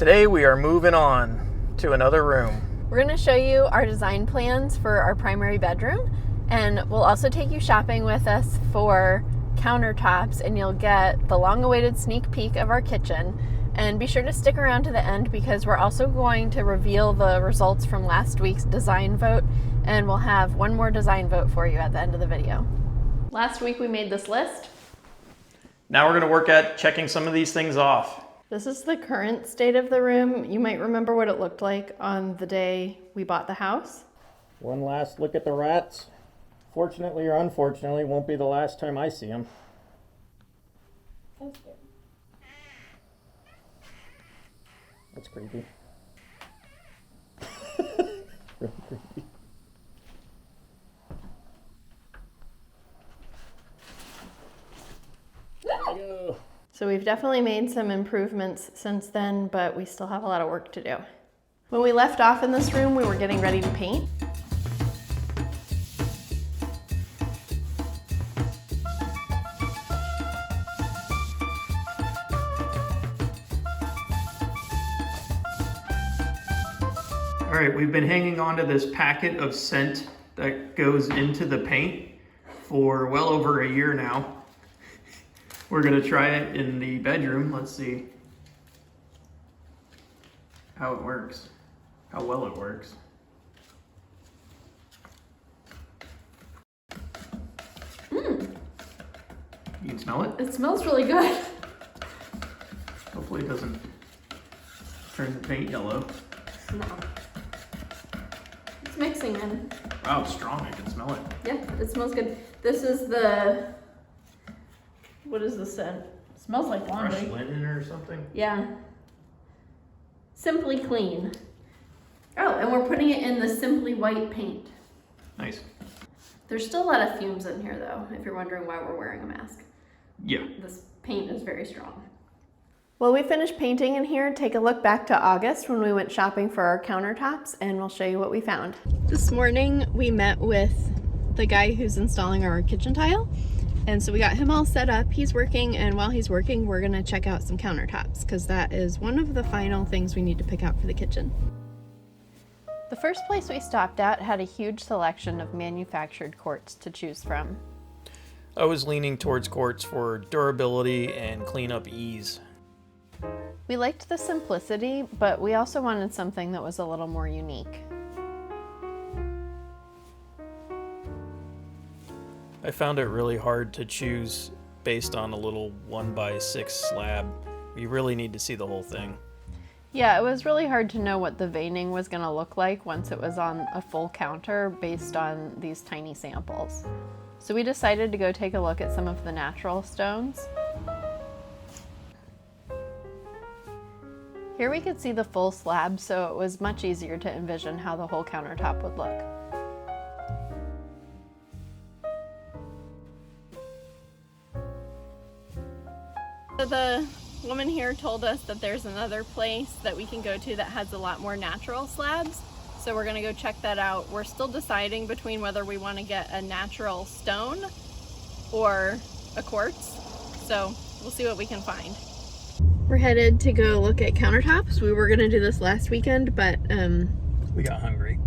Today we are moving on to another room. We're going to show you our design plans for our primary bedroom, and we'll also take you shopping with us for countertops, and you'll get the long-awaited sneak peek of our kitchen. And be sure to stick around to the end because we're also going to reveal the results from last week's design vote, and we'll have one more design vote for you at the end of the video. Last week we made this list. Now we're going to work at checking some of these things off. This is the current state of the room. You might remember what it looked like on the day we bought the house. One last look at the rats. Fortunately or unfortunately, won't be the last time I see them. That's good. That's creepy. Really creepy. Go. So we've definitely made some improvements since then, but we still have a lot of work to do. When we left off in this room, we were getting ready to paint. All right, we've been hanging on to this packet of scent that goes into the paint for well over a year now. We're gonna try it in the bedroom. Let's see how it works, how well it works. You can smell it? It smells really good. Hopefully it doesn't turn the paint yellow. No. It's mixing in. Wow, it's strong, I can smell it. Yeah, it smells good. This is the, what is the scent? It smells like laundry. Fresh linen or something? Yeah. Simply Clean. Oh, and we're putting it in the Simply White paint. Nice. There's still a lot of fumes in here though, if you're wondering why we're wearing a mask. Yeah. This paint is very strong. Well, we finished painting in here. Take a look back to August when we went shopping for our countertops, and we'll show you what we found. This morning we met with the guy who's installing our kitchen tile, and so we got him all set up. He's working, and while he's working we're gonna check out some countertops because that is one of the final things we need to pick out for the kitchen. The first place we stopped at had a huge selection of manufactured quartz to choose from. I was leaning towards quartz for durability and cleanup ease. We liked the simplicity, but we also wanted something that was a little more unique. I found it really hard to choose based on a little 1x6 slab. You really need to see the whole thing. Yeah, it was really hard to know what the veining was going to look like once it was on a full counter based on these tiny samples. So we decided to go take a look at some of the natural stones. Here we could see the full slab, so it was much easier to envision how the whole countertop would look. So the woman here told us that there's another place that we can go to that has a lot more natural slabs. So we're gonna go check that out. We're still deciding between whether we wanna get a natural stone or a quartz. So we'll see what we can find. We're headed to go look at countertops. We were gonna do this last weekend, but We got hungry.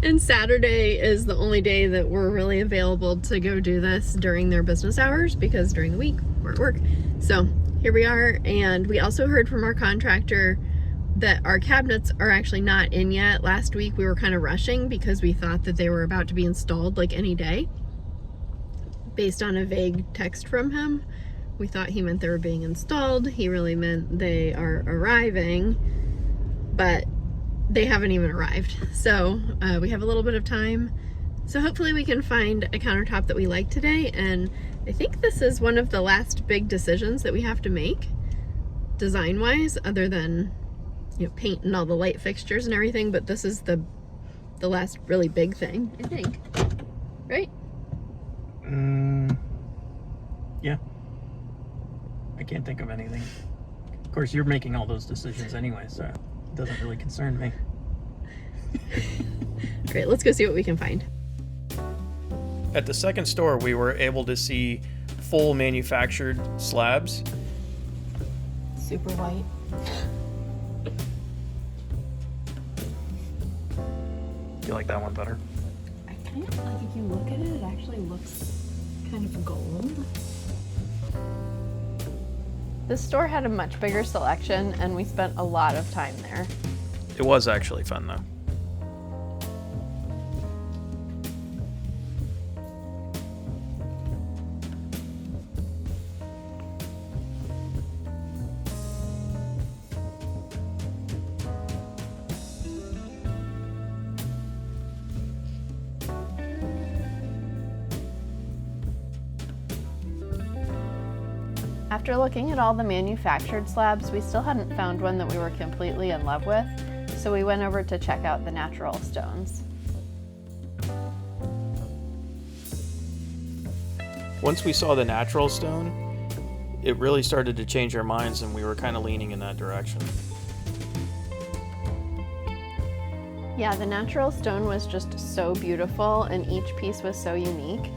And Saturday is the only day that we're really available to go do this during their business hours because during the week we're at work. So here we are, and we also heard from our contractor that our cabinets are actually not in yet. Last week we were kind of rushing because we thought that they were about to be installed like any day. Based on a vague text from him, we thought he meant they were being installed. He really meant they are arriving, but they haven't even arrived. So we have a little bit of time. So hopefully we can find a countertop that we like today. And I think this is one of the last big decisions that we have to make design-wise, other than, you know, paint and all the light fixtures and everything. But this is the last really big thing, I think. Right? Yeah. I can't think of anything. Of course, you're making all those decisions anyway, so it doesn't really concern me. Great, let's go see what we can find. At the second store, we were able to see full manufactured slabs. super white. You like that one better? I kind of like, if you look at it, it actually looks kind of gold. This store had a much bigger selection, and we spent a lot of time there. It was actually fun though. After looking at all the manufactured slabs, we still hadn't found one that we were completely in love with, so we went over to check out the natural stones. Once we saw the natural stone, it really started to change our minds, and we were kind of leaning in that direction. Yeah, the natural stone was just so beautiful, and each piece was so unique.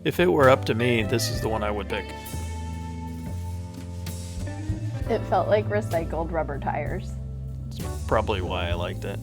If it were up to me, this is the one I would pick. It felt like recycled rubber tires. It's probably why I liked it.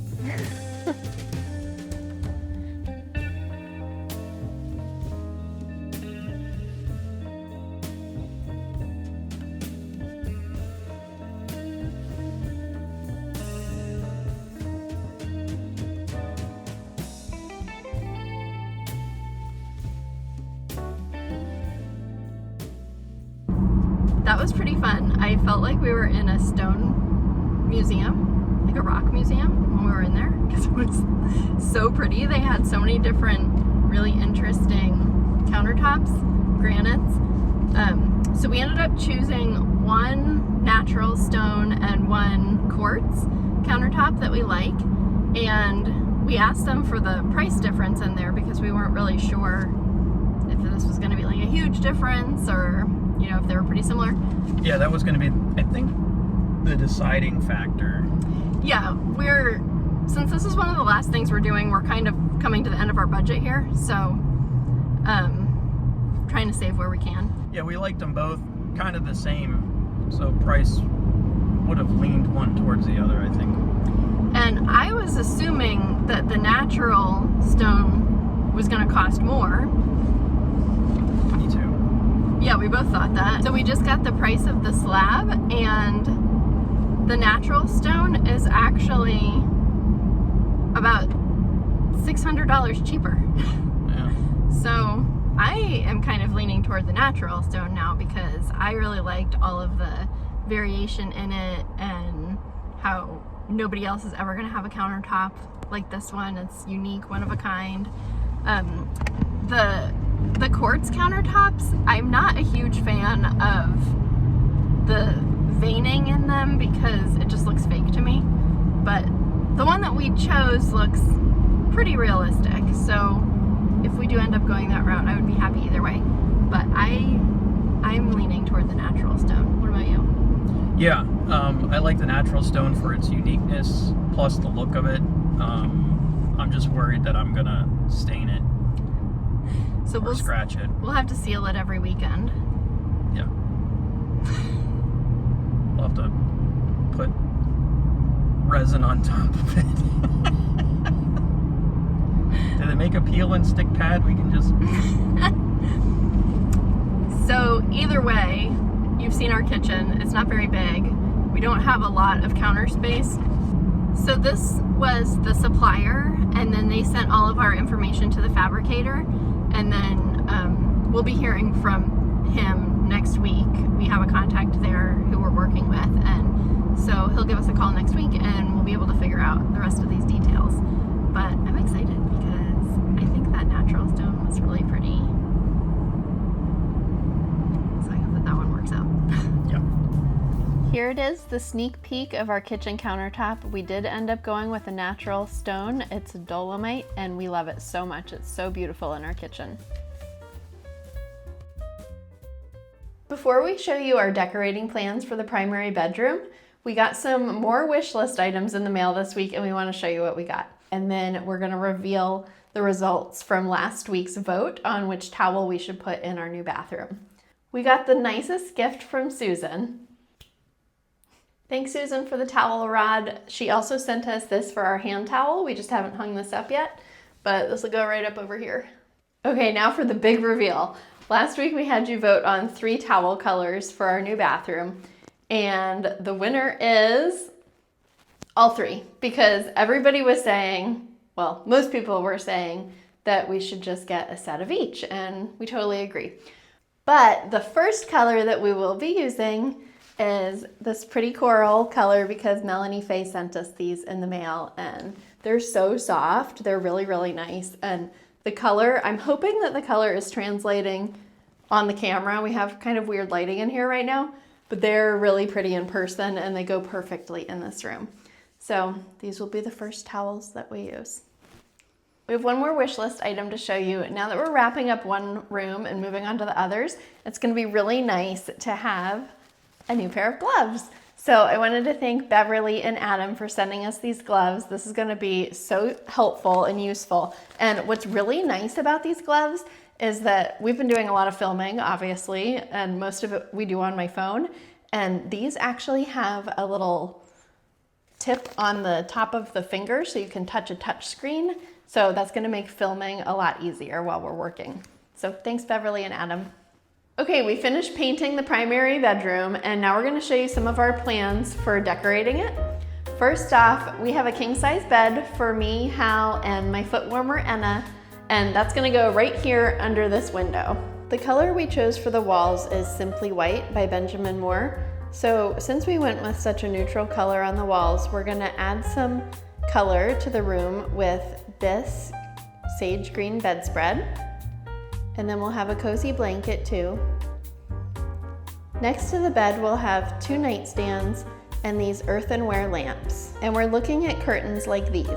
That was pretty fun. I felt like we were in a stone museum, like a rock museum when we were in there, because it was so pretty. They had so many different really interesting countertops, granites. So we ended up choosing one natural stone and one quartz countertop that we like, and we asked them for the price difference in there because we weren't really sure if this was going to be like a huge difference or, you know, if they were pretty similar. Yeah, that was going to be, I think, the deciding factor. Yeah, since this is one of the last things we're doing, we're kind of coming to the end of our budget here, so trying to save where we can. Yeah, we liked them both kind of the same, so price would have leaned one towards the other, I think. And I was assuming that the natural stone was going to cost more. Me too. Yeah, we both thought that. So we just got the price of the slab, and the natural stone is actually about $600 cheaper. Yeah. So I am kind of leaning toward the natural stone now because I really liked all of the variation in it and how nobody else is ever going to have a countertop like this one. It's unique, one of a kind. The quartz countertops, I'm not a huge fan of the veining in them because it just looks fake to me. But the one that we chose looks pretty realistic. So if we do end up going that route, I would be happy either way. But I'm leaning toward the natural stone. What about you? Yeah, I like the natural stone for its uniqueness, plus the look of it. I'm just worried that I'm gonna stain it So or scratch it. We'll have to seal it every weekend. Yeah. We'll have to put resin on top of it. Do they make a peel and stick pad? We can just... So either way, you've seen our kitchen. It's not very big. We don't have a lot of counter space. So this was the supplier, and then they sent all of our information to the fabricator, and then we'll be hearing from him next week. We have a contact there who we're working with, and so he'll give us a call next week, and we'll be able to figure out the rest of these details. But I'm excited because I think that natural stone was really pretty. So I hope that one works out. Yeah. Here it is, the sneak peek of our kitchen countertop. We did end up going with a natural stone. It's dolomite and we love it so much. It's so beautiful in our kitchen. Before we show you our decorating plans for the primary bedroom, we got some more wish list items in the mail this week and we want to show you what we got. And then we're going to reveal the results from last week's vote on which towel we should put in our new bathroom. We got the nicest gift from Susan. Thanks, Susan, for the towel rod. She also sent us this for our hand towel. We just haven't hung this up yet, but this will go right up over here. Okay, now for the big reveal. Last week we had you vote on 3 towel colors for our new bathroom, and the winner is all 3, because everybody was saying, well, most people were saying that we should just get a set of each, and we totally agree. But the first color that we will be using is this pretty coral color because Melanie Faye sent us these in the mail and they're so soft. They're really, really nice. And the color, I'm hoping that the color is translating on the camera. We have kind of weird lighting in here right now, but they're really pretty in person and they go perfectly in this room. So these will be the first towels that we use. We have one more wish list item to show you. Now that we're wrapping up one room and moving on to the others, it's going to be really nice to have a new pair of gloves. So I wanted to thank Beverly and Adam for sending us these gloves. This is going to be so helpful and useful. And what's really nice about these gloves is that we've been doing a lot of filming, obviously, and most of it we do on my phone. And these actually have a little tip on the top of the finger so you can touch a touch screen. So that's going to make filming a lot easier while we're working. So thanks, Beverly and Adam. Okay, we finished painting the primary bedroom and now we're going to show you some of our plans for decorating it. First off, we have a king-size bed for me, Hal, and my foot warmer, Enna, and that's going to go right here under this window. The color we chose for the walls is Simply White by Benjamin Moore. So since we went with such a neutral color on the walls, we're going to add some color to the room with this sage green bedspread. And then we'll have a cozy blanket too. Next to the bed, we'll have 2 nightstands and these earthenware lamps. And we're looking at curtains like these.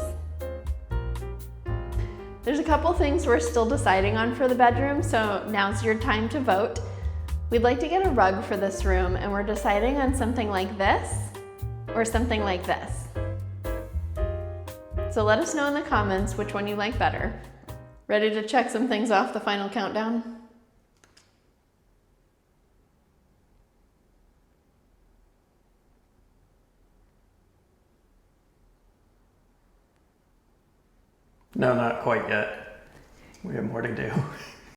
There's a couple things we're still deciding on for the bedroom, so now's your time to vote. We'd like to get a rug for this room, and we're deciding on something like this or something like this. So let us know in the comments which one you like better. Ready to check some things off the final countdown? No, not quite yet. We have more to do.